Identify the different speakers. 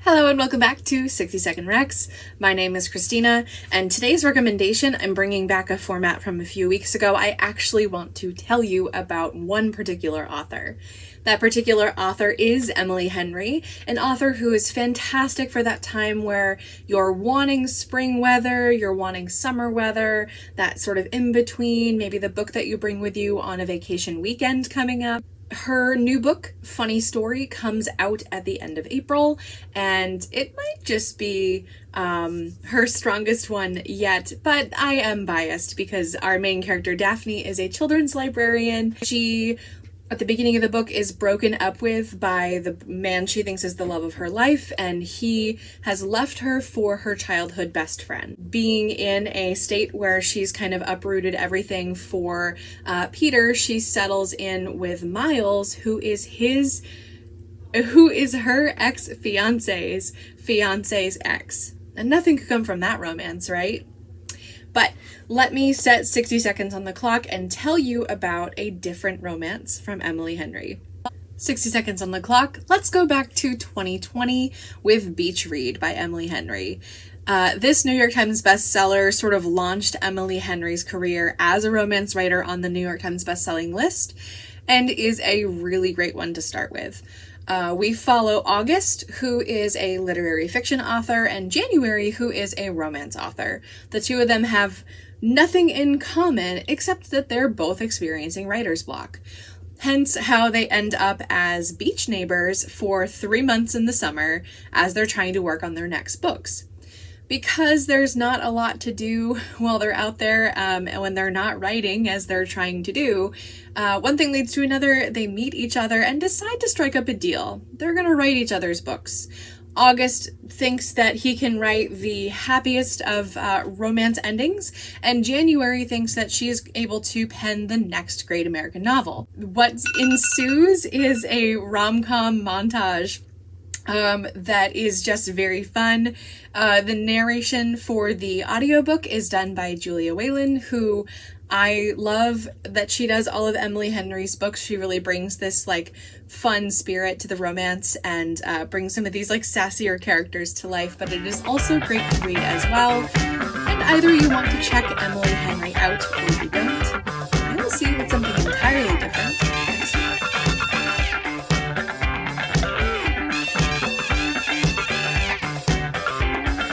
Speaker 1: Hello and welcome back to 60 Second Recs. My name is Christina, and today's recommendation, I'm bringing back a format from a few weeks ago. I actually want to tell you about one particular author. That particular author is Emily Henry, an author who is fantastic for that time where you're wanting spring weather, you're wanting summer weather, that sort of in-between, maybe the book that you bring with you on a vacation weekend coming up. Her new book, Funny Story, comes out at the end of April, and it might just be her strongest one yet, but I am biased because our main character, Daphne, is a children's librarian. She, at the beginning of the book, is broken up with by the man she thinks is the love of her life, and he has left her for her childhood best friend. Being in a state where she's kind of uprooted everything for Peter, she settles in with Miles, who is her ex-fiance's fiance's ex. And nothing could come from that romance, right? But let me set 60 seconds on the clock and tell you about a different romance from Emily Henry. 60 seconds on the clock. Let's go back to 2020 with Beach Read by Emily Henry. This New York Times bestseller sort of launched Emily Henry's career as a romance writer on the New York Times bestselling list, and is a really great one to start with. We follow August, who is a literary fiction author, and January, who is a romance author. The two of them have nothing in common except that they're both experiencing writer's block. Hence how they end up as beach neighbors for 3 months in the summer as they're trying to work on their next books. Because there's not a lot to do while they're out there, and when they're not writing as they're trying to do, one thing leads to another. They meet each other and decide to strike up a deal. They're gonna write each other's books. August thinks that he can write the happiest of romance endings, and January thinks that she is able to pen the next great American novel. What ensues is a rom-com montage that is just very fun. The narration for the audiobook is done by Julia Whalen, who I love that she does all of Emily Henry's books. She really brings this like fun spirit to the romance and brings some of these like sassier characters to life, but it is also great to read as well. And either you want to check Emily Henry out or you don't, I will see you with something entirely